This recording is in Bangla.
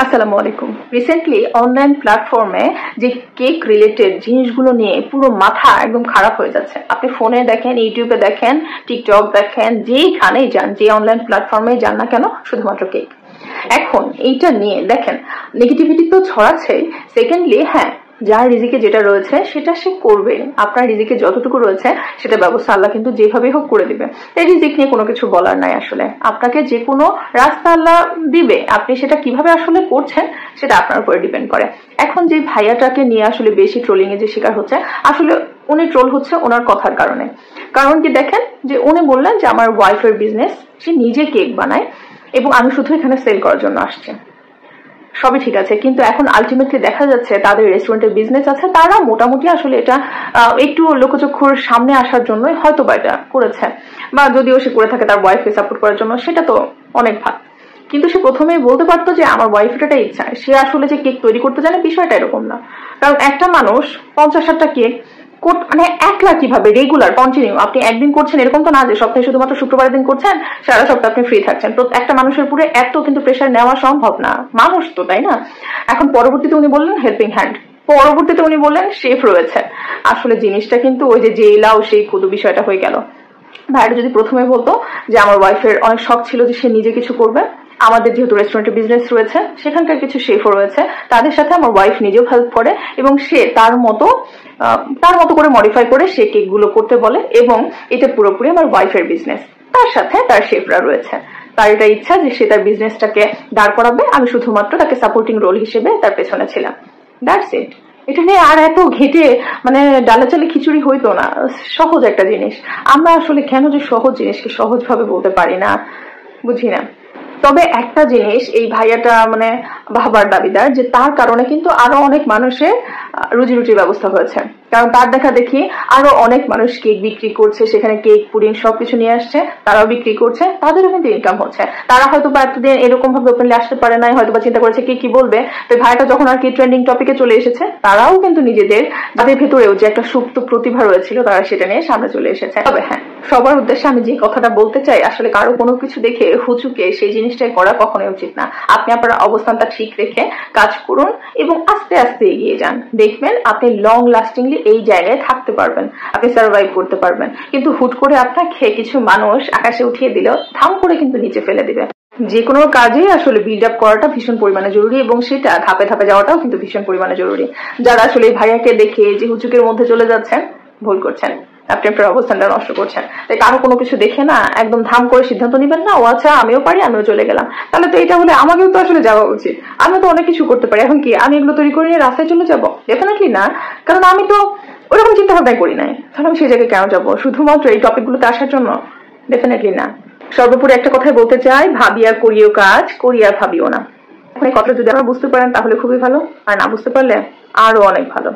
আসসালামু আলাইকুম। রিসেন্টলি অনলাইন প্ল্যাটফর্মে যে কেক রিলেটেড জিনিসগুলো নিয়ে পুরো মাথা একদম খারাপ হয়ে যাচ্ছে। আপনি ফোনে দেখেন, ইউটিউবে দেখেন, টিকটক দেখেন, যেখানেই যান, যে অনলাইন প্ল্যাটফর্মে যান না কেন, শুধুমাত্র কেক। এখন এইটা নিয়ে দেখেন নেগেটিভিটি তো ছড়াচ্ছেই। সেকেন্ডলি হ্যাঁ, যার রিজিকে যেটা রয়েছে সেটা সে করবে। আপনার রিজিকে যতটুকু রয়েছে সেটা ব্যবস্থা আল্লাহ কিন্তু যেভাবেই হোক করে দিবে। এই রিজিক নিয়ে কোনো কিছু বলার নাই। আসলে আপনাকে যে কোনো রাস্তা আল্লাহ দিবে, আপনি সেটা কিভাবে আসলে করছেন সেটা আপনার উপরে ডিপেন্ড করে। এখন যে ভাইয়াটাকে নিয়ে আসলে বেশি ট্রোলিং এর যে শিকার হচ্ছে, আসলে উনি ট্রোল হচ্ছে ওনার কথার কারণে। কারণ কি দেখেন, যে উনি বললেন যে আমার ওয়াইফের বিজনেস, সে নিজে কেক বানায় এবং আমি শুধু এখানে সেল করার জন্য আসছি। সবই ঠিক আছে, কিন্তু এখন আলটিমেটলি দেখা যাচ্ছে তাদের রেস্টুরেন্টের বিজনেস আছে, তারা মোটামুটি আসলে এটা একটু লোকচক্ষুর সামনে আসার জন্যই হয়তো বা এটা করেছে, বা যদিও সে করে থাকে তার ওয়াইফকে সাপোর্ট করার জন্য, সেটা তো অনেক ভালো। কিন্তু সে প্রথমেই বলতে পারতো যে আমার ওয়াইফের এটা ইচ্ছা, সে আসলে যে কেক তৈরি করতে জানে বিষয়টা এরকম না। কারণ একটা মানুষ 50-60টা কেক মানে একলা কিভাবে রেগুলার কন্টিনিউ আপনি একদিন করছেন, এরকম তো না যে সপ্তাহে শুধুমাত্র শুক্রবারের দিন করছেন, সারা সপ্তাহ আপনি ফ্রি থাকছেন। একটা মানুষের পুরো এত কিন্তু প্রেশার নেওয়া সম্ভব না, মানুষ তো, তাই না? এখন পরবর্তীতে উনি বললেন হেল্পিং হ্যান্ড, পরবর্তীতে উনি বললেন শেফ রয়েছে। আসলে জিনিসটা কিন্তু ওই যে জেলাও সেই খুদু বিষয়টা হয়ে গেল। ভাইরা যদি প্রথমে বলতো যে আমার ওয়াইফের অনেক শখ ছিল যে সে নিজে কিছু করবে, আমাদের যেহেতু রেস্টুরেন্টের বিজনেস রয়েছে, সেখানকার কিছু শেফও রয়েছে, তাদের সাথে আমার ওয়াইফ নিজেও হেল্প করে এবং সে তার মতো করে মডিফাই করে সে কেক গুলো করতে বলে, এবং এটা পুরোপুরি আমার ওয়াইফের বিজনেস, তার সাথে তার শেফরা রয়েছে। তার এটা ইচ্ছা যে সে তার বিজনেসটাকে দাঁড় করাবে, আমি শুধুমাত্র তাকে সাপোর্টিং রোল হিসেবে তার পেছনে ছিলাম। That's it. এটা নিয়ে আর এত ঘেটে মানে ডালা চালে খিচুড়ি হইতো না। সহজ একটা জিনিস, আমরা আসলে কেন যে সহজ জিনিসকে সহজ ভাবে বলতে পারি না, বুঝি না। তবে একটা জিনিস এই ভাইয়াটা মানে ভাবার দাবিদার, যে তার কারণে কিন্তু আরো অনেক মানুষের রুজি রুটির ব্যবস্থা হয়েছে। কারণ তার দেখা দেখি আরো অনেক মানুষ কেক বিক্রি করছে, সেখানে কেক পুডিং সবকিছু নিয়ে আসছে, তারাও বিক্রি করছে, তাদেরও কিন্তু ইনকাম হচ্ছে। তারা হয়তো বা এতদিন এরকম ভাবে ওপেনলি আসতে পারে নাই, হয়তো বা চিন্তা করেছে কি বলবে। তো ভাইয়াটা যখন আর কি ট্রেন্ডিং টপিকে চলে এসেছে, তারাও কিন্তু নিজেদের যাদের ভেতরেও যে একটা সুপ্ত প্রতিভা রয়েছিল, তারা সেটা নিয়ে সামনে চলে এসেছে। তবে হ্যাঁ, সবার উদ্দেশ্যে আমি যে কথাটা বলতে চাই, আসলে কারো কোনো কিছু দেখে হুচুকে সেই জিনিসটাই করা কখনোই উচিত না। আপনি আপনার অবস্থানটা ঠিক রেখে কাজ করুন এবং আস্তে আস্তে এগিয়ে যান, দেখবেন আপনি লং লাস্টিংলি এই জায়গায় থাকতে পারবেন, আপনি সার্ভাইভ করতে পারবেন। কিন্তু হুট করে আপনাকে কিছু মানুষ আকাশে উঠিয়ে দিল, ধাম করে কিন্তু নিচে ফেলে দিবে। যে কোনো কাজে আসলে বিল্ড আপ করাটা ভীষণ পরিমাণে জরুরি, এবং সেটা ধাপে ধাপে যাওয়াটাও কিন্তু ভীষণ পরিমাণে জরুরি। যারা আসলে ভাইয়াকে দেখে যে হুচুকের মধ্যে চলে যাচ্ছেন, ভুল করছেন, আপনি আপনার অবস্থানটা নষ্ট করছেন। তাই কারো কোনো কিছু দেখে না একদম ধাম করে সিদ্ধান্ত নিবেন না, ও আচ্ছা আমিও পারি, আমিও চলে গেলাম। তাহলে তো এটা হলে আমাকেও তো আসলে যাওয়া উচিত, আমিও তো অনেক কিছু করতে পারি। এখন কি আমি এগুলো তৈরি করে নিয়ে রাস্তায় চলে যাবো? ডেফিনেটলি না, কারণ আমি তো ওরকম চিন্তা ভাবনাই করি নাই। তাহলে আমি সেই জায়গায় কেন যাবো শুধুমাত্র এই টপিক গুলোতে আসার জন্য? ডেফিনেটলি না। সর্বোপরি একটা কথাই বলতে চাই, ভাবিয়া করিও কাজ, করিয়া ভাবিও না। এখন এই কথা যদি আপনারা বুঝতে পারেন তাহলে খুবই ভালো, আর না বুঝতে পারলে আরো অনেক ভালো।